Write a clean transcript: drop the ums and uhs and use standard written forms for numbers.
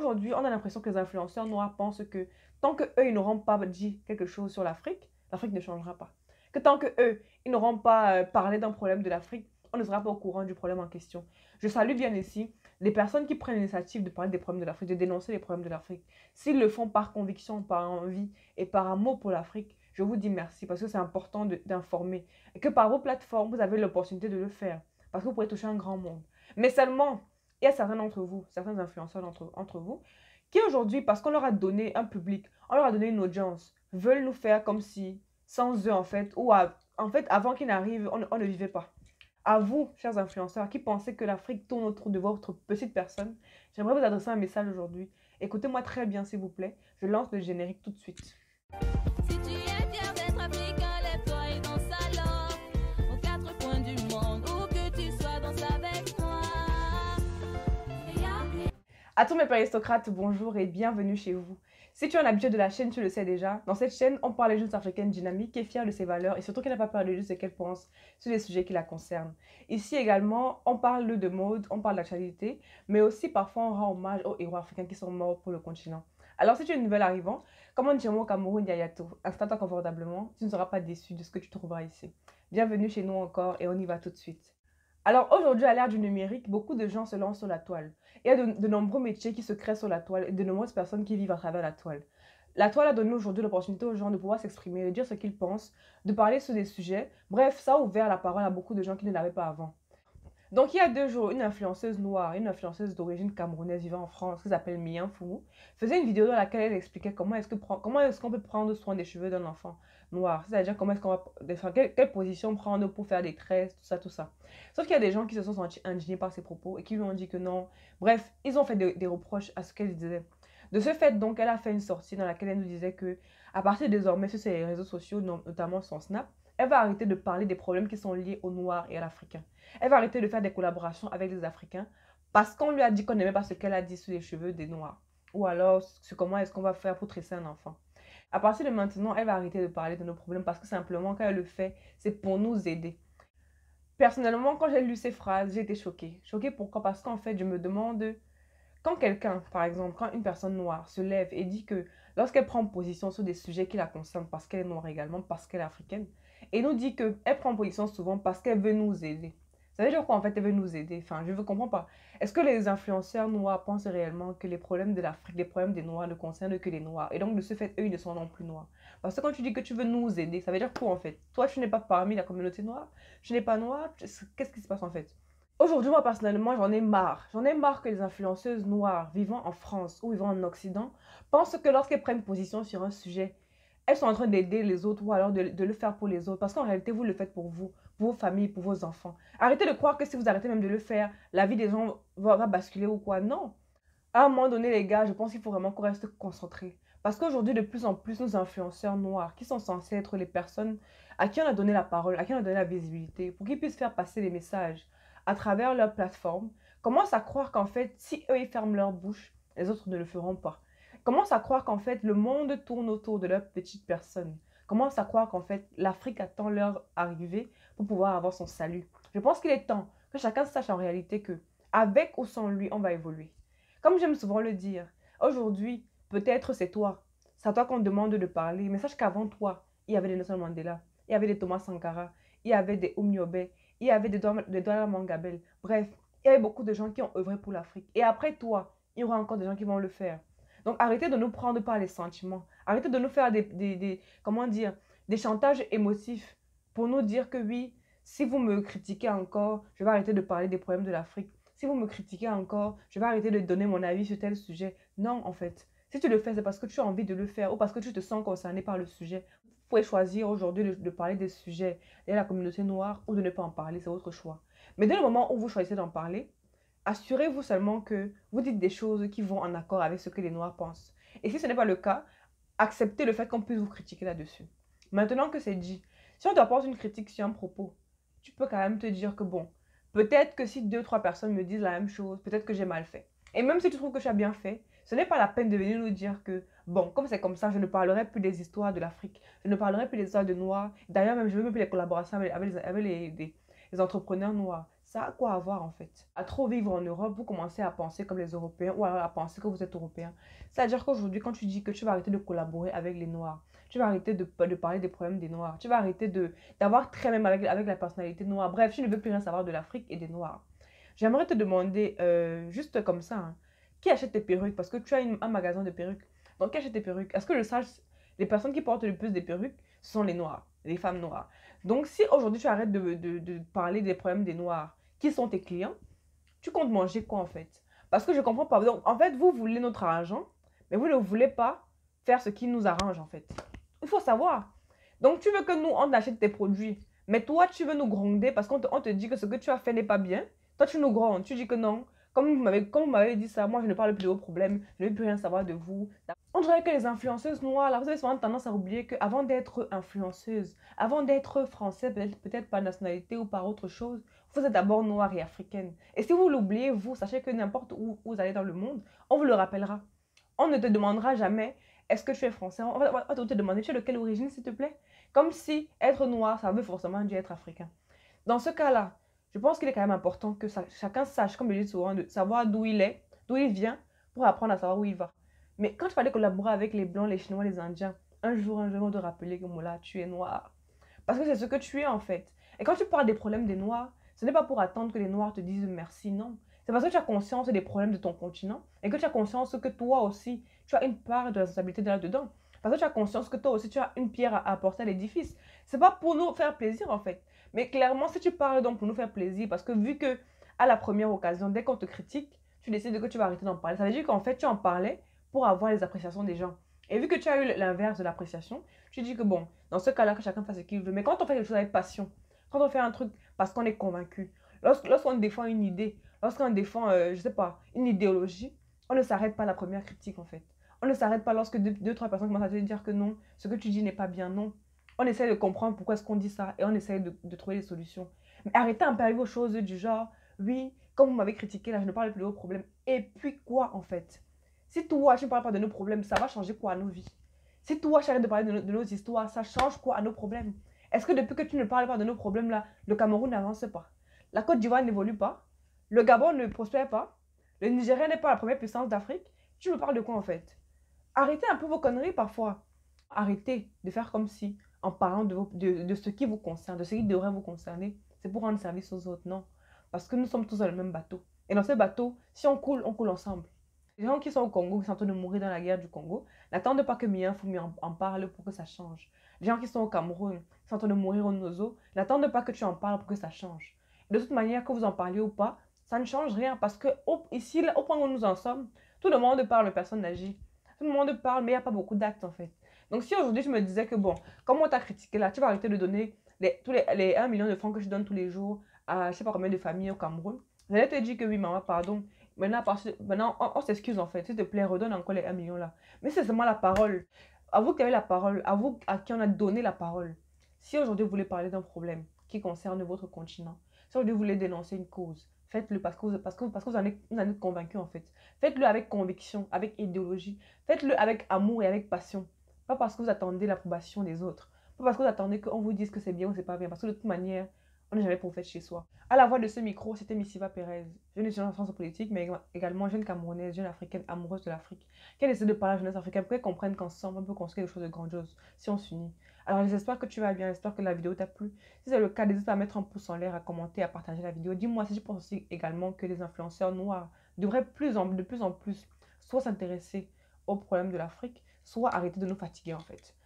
aujourd'hui, on a l'impression que les influenceurs noirs pensent que tant que eux ils n'auront pas dit quelque chose sur l'Afrique, l'Afrique ne changera pas. Que tant que eux ils n'auront pas parlé d'un problème de l'Afrique, on ne sera pas au courant du problème en question. Je salue bien ici les personnes qui prennent l'initiative de parler des problèmes de l'Afrique, de dénoncer les problèmes de l'Afrique. S'ils le font par conviction, par envie et par amour pour l'Afrique, je vous dis merci parce que c'est important d'informer. Et que par vos plateformes, vous avez l'opportunité de le faire. Parce que vous pourrez toucher un grand monde. Mais seulement, il y a certains d'entre vous, certains influenceurs entre vous, qui aujourd'hui, parce qu'on leur a donné un public, on leur a donné une audience, veulent nous faire comme si, sans eux en fait, en fait, avant qu'ils n'arrivent, on ne vivait pas. À vous, chers influenceurs, qui pensez que l'Afrique tourne autour de votre petite personne, j'aimerais vous adresser un message aujourd'hui. Écoutez-moi très bien, s'il vous plaît. Je lance le générique tout de suite. Si tu es fier d'être africain, lève-toi et danse alors, aux quatre coins du monde, où que tu sois, danse avec moi. À tous mes aristocrates, bonjour et bienvenue chez vous. Si tu es un habitué de la chaîne, tu le sais déjà. Dans cette chaîne, on parle des jeunes africaines dynamiques, qui est fière de ses valeurs et surtout qui n'a pas peur de dire ce qu'elle pense sur les sujets qui la concernent. Ici également, on parle de mode, on parle d'actualité, mais aussi parfois on rend hommage aux héros africains qui sont morts pour le continent. Alors si tu es une nouvelle arrivant, comme on dit au Cameroun, Yayato, installe-toi confortablement, tu ne seras pas déçu de ce que tu trouveras ici. Bienvenue chez nous encore et on y va tout de suite. Alors aujourd'hui, à l'ère du numérique, beaucoup de gens se lancent sur la toile. Il y a de nombreux métiers qui se créent sur la toile et de nombreuses personnes qui vivent à travers la toile. La toile a donné aujourd'hui l'opportunité aux gens de pouvoir s'exprimer, de dire ce qu'ils pensent, de parler sur des sujets. Bref, ça a ouvert la parole à beaucoup de gens qui ne l'avaient pas avant. Donc, il y a 2 jours, une influenceuse noire, une influenceuse d'origine camerounaise vivant en France, qui s'appelle Mian Foumou, faisait une vidéo dans laquelle elle expliquait comment est-ce qu'on peut prendre soin des cheveux d'un enfant noir. C'est-à-dire comment est-ce qu'on va, enfin, quelle position prendre pour faire des tresses, tout ça, tout ça. Sauf qu'il y a des gens qui se sont sentis indignés par ses propos et qui lui ont dit que non. Bref, ils ont fait des reproches à ce qu'elle disait. De ce fait, donc, elle a fait une sortie dans laquelle elle nous disait que, à partir de désormais, sur ses réseaux sociaux, notamment son Snap, elle va arrêter de parler des problèmes qui sont liés aux Noirs et à l'Africain. Elle va arrêter de faire des collaborations avec les Africains parce qu'on lui a dit qu'on n'aimait pas ce qu'elle a dit sur les cheveux des Noirs. Ou alors, sur comment est-ce qu'on va faire pour tresser un enfant. À partir de maintenant, elle va arrêter de parler de nos problèmes parce que simplement, quand elle le fait, c'est pour nous aider. Personnellement, quand j'ai lu ces phrases, j'ai été choquée. Choquée pourquoi? Parce qu'en fait, je me demande, quand quelqu'un, par exemple, quand une personne noire se lève et dit que lorsqu'elle prend position sur des sujets qui la concernent, parce qu'elle est noire également, parce qu'elle est africaine, et nous dit qu'elle prend position souvent parce qu'elle veut nous aider. Ça veut dire quoi en fait, elle veut nous aider? Enfin, je ne comprends pas. Est-ce que les influenceurs noirs pensent réellement que les problèmes de l'Afrique, les problèmes des noirs ne concernent que les noirs? Et donc, de ce fait, eux, ils ne sont non plus noirs. Parce que quand tu dis que tu veux nous aider, ça veut dire quoi en fait? Toi, tu n'es pas parmi la communauté noire, tu n'es pas noir, qu'est-ce qui se passe en fait? Aujourd'hui, moi, personnellement, j'en ai marre. J'en ai marre que les influenceuses noires vivant en France ou vivant en Occident pensent que lorsqu'elles prennent position sur un sujet, elles sont en train d'aider les autres ou alors de le faire pour les autres. Parce qu'en réalité, vous le faites pour vos familles, pour vos enfants. Arrêtez de croire que si vous arrêtez même de le faire, la vie des gens va basculer ou quoi. Non. À un moment donné, les gars, je pense qu'il faut vraiment qu'on reste concentrés. Parce qu'aujourd'hui, de plus en plus, nos influenceurs noirs, qui sont censés être les personnes à qui on a donné la parole, à qui on a donné la visibilité, pour qu'ils puissent faire passer les messages à travers leur plateforme, commencent à croire qu'en fait, si eux, ils ferment leur bouche, les autres ne le feront pas. Commencent à croire qu'en fait, le monde tourne autour de leur petite personne. Commencent à croire qu'en fait, l'Afrique attend leur arrivée pour pouvoir avoir son salut. Je pense qu'il est temps que chacun sache en réalité que, avec ou sans lui, on va évoluer. Comme j'aime souvent le dire, aujourd'hui, peut-être c'est toi. C'est à toi qu'on demande de parler. Mais sache qu'avant toi, il y avait des Nelson Mandela, il y avait des Thomas Sankara, il y avait des Oumniobé, il y avait des Douala Mangabel. Bref, il y avait beaucoup de gens qui ont œuvré pour l'Afrique. Et après toi, il y aura encore des gens qui vont le faire. Donc arrêtez de nous prendre par les sentiments. Arrêtez de nous faire comment dire, des chantages émotifs pour nous dire que oui, si vous me critiquez encore, je vais arrêter de parler des problèmes de l'Afrique. Si vous me critiquez encore, je vais arrêter de donner mon avis sur tel sujet. Non, en fait. Si tu le fais, c'est parce que tu as envie de le faire ou parce que tu te sens concerné par le sujet. Vous pouvez choisir aujourd'hui de parler des sujets de la communauté noire ou de ne pas en parler, c'est votre choix. Mais dès le moment où vous choisissez d'en parler, assurez-vous seulement que vous dites des choses qui vont en accord avec ce que les noirs pensent. Et si ce n'est pas le cas, acceptez le fait qu'on puisse vous critiquer là-dessus. Maintenant que c'est dit, si on t'apporte une critique sur un propos, tu peux quand même te dire que bon, peut-être que si 2, 3 personnes me disent la même chose, peut-être que j'ai mal fait. Et même si tu trouves que tu as bien fait, ce n'est pas la peine de venir nous dire que, bon, comme c'est comme ça, je ne parlerai plus des histoires de l'Afrique, je ne parlerai plus des histoires de Noirs. D'ailleurs, même, je ne veux même plus les collaborations avec les entrepreneurs noirs. Ça a quoi à voir en fait? À trop vivre en Europe, vous commencez à penser comme les Européens ou alors à penser que vous êtes Européen. C'est-à-dire qu'aujourd'hui, quand tu dis que tu vas arrêter de collaborer avec les Noirs, tu vas arrêter de parler des problèmes des Noirs, tu vas arrêter d'avoir très même avec la personnalité noire. Bref, tu ne veux plus rien savoir de l'Afrique et des Noirs. J'aimerais te demander, juste comme ça, hein, qui achète tes perruques? Parce que tu as un magasin de perruques. Donc, qui achète tes perruques? Est-ce que je sache, les personnes qui portent le plus des perruques, ce sont les Noirs, les femmes noires. Donc, si aujourd'hui tu arrêtes de parler des problèmes des Noirs, qui sont tes clients, tu comptes manger quoi en fait? Parce que je comprends pas. Donc, en fait, vous voulez notre argent, mais vous ne voulez pas faire ce qui nous arrange en fait. Il faut savoir. Donc, tu veux que nous, on achète tes produits, mais toi, tu veux nous gronder parce qu'on te dit que ce que tu as fait n'est pas bien. Toi, tu nous grondes. Tu dis que non. Comme vous m'avez dit ça, moi, je ne parle plus de vos problèmes. Je ne veux plus rien savoir de vous. On dirait que les influenceuses noires, là, vous avez souvent tendance à oublier qu'avant d'être influenceuse, avant d'être français, peut-être par nationalité ou par autre chose, vous êtes d'abord noire et africaine. Et si vous l'oubliez, vous, sachez que n'importe où vous allez dans le monde, on vous le rappellera. On ne te demandera jamais, est-ce que tu es français? On va te demander, tu es de quelle origine, s'il te plaît? Comme si être noir, ça veut forcément dire être africain. Dans ce cas-là, je pense qu'il est quand même important que chacun sache, comme je dis souvent, de savoir d'où il est, d'où il vient, pour apprendre à savoir où il va. Mais quand tu fallait collaborer avec les Blancs, les Chinois, les Indiens, un jour, on te rappeler que Moula, tu es noir. Parce que c'est ce que tu es en fait. Et quand tu parles des problèmes des Noirs, ce n'est pas pour attendre que les Noirs te disent merci, non. C'est parce que tu as conscience des problèmes de ton continent et que tu as conscience que toi aussi, tu as une part de responsabilité là-dedans. Parce que tu as conscience que toi aussi, tu as une pierre à apporter à l'édifice. C'est pas pour nous faire plaisir en fait. Mais clairement, si tu parles donc pour nous faire plaisir, parce que vu que à la première occasion, dès qu'on te critique, tu décides que tu vas arrêter d'en parler. Ça veut dire qu'en fait, tu en parlais pour avoir les appréciations des gens. Et vu que tu as eu l'inverse de l'appréciation, tu dis que bon, dans ce cas-là, que chacun fasse ce qu'il veut. Mais quand on fait quelque chose avec passion, quand on fait un truc parce qu'on est convaincu, lorsqu'on défend une idée, lorsqu'on défend, je sais pas, une idéologie, on ne s'arrête pas à la première critique en fait. On ne s'arrête pas lorsque deux, trois personnes commencent à te dire que non, ce que tu dis n'est pas bien, non. On essaie de comprendre pourquoi est-ce qu'on dit ça et on essaie de trouver des solutions. Mais arrêtez un peu avec vos choses du genre, oui, comme vous m'avez critiqué, là, je ne parle plus de vos problèmes. Et puis quoi en fait? Si toi, tu ne parles pas de nos problèmes, ça va changer quoi à nos vies? Si toi, tu arrêtes de parler de nos histoires, ça change quoi à nos problèmes? Est-ce que depuis que tu ne parles pas de nos problèmes là, le Cameroun n'avance pas? La Côte d'Ivoire n'évolue pas? Le Gabon ne prospère pas? Le Nigeria n'est pas la première puissance d'Afrique? Tu me parles de quoi en fait? Arrêtez un peu vos conneries parfois. Arrêtez de faire comme si, en parlant de ce qui vous concerne, de ce qui devrait vous concerner, c'est pour rendre service aux autres. Non. Parce que nous sommes tous dans le même bateau. Et dans ce bateau, si on coule ensemble. Les gens qui sont au Congo, qui sont en train de mourir dans la guerre du Congo, n'attendent pas que Mien Foumi en parle pour que ça change. Les gens qui sont au Cameroun, qui sont en train de mourir au Nozo, n'attendent pas que tu en parles pour que ça change. De toute manière, que vous en parliez ou pas, ça ne change rien. Parce que ici, au point où nous en sommes, tout le monde parle, personne n'agit. Tout le monde parle, mais il n'y a pas beaucoup d'actes en fait. Donc si aujourd'hui je me disais que bon, comme on t'a critiqué là, tu vas arrêter de donner les 1 million de francs que je donne tous les jours à je ne sais pas combien de familles au Cameroun, j'allais te dire que oui, maman, pardon. Maintenant on s'excuse en fait. S'il te plaît, redonne encore les 1 million là. Mais c'est seulement la parole. À vous qui avez la parole, à vous à qui on a donné la parole. Si aujourd'hui vous voulez parler d'un problème qui concerne votre continent, si aujourd'hui vous voulez dénoncer une cause, faites-le parce que vous en êtes convaincu en fait. Faites-le avec conviction, avec idéologie. Faites-le avec amour et avec passion. Pas parce que vous attendez l'approbation des autres. Pas parce que vous attendez qu'on vous dise que c'est bien ou c'est pas bien. Parce que de toute manière, on n'est jamais prophète chez soi. À la voix de ce micro, c'était Missiva Perez, jeune étudiante en sciences politiques, mais également jeune Camerounaise, jeune africaine amoureuse de l'Afrique, qui essaie de parler à la jeunesse africaine pour qu'elle comprenne qu'ensemble, on peut construire des choses de grandioses si on s'unit. Alors j'espère que tu vas bien, j'espère que la vidéo t'a plu. Si c'est le cas, n'hésite pas à mettre un pouce en l'air, à commenter, à partager la vidéo. Dis-moi si tu penses aussi également que les influenceurs noirs devraient de plus en plus soit s'intéresser aux problèmes de l'Afrique, soit arrêter de nous fatiguer en fait.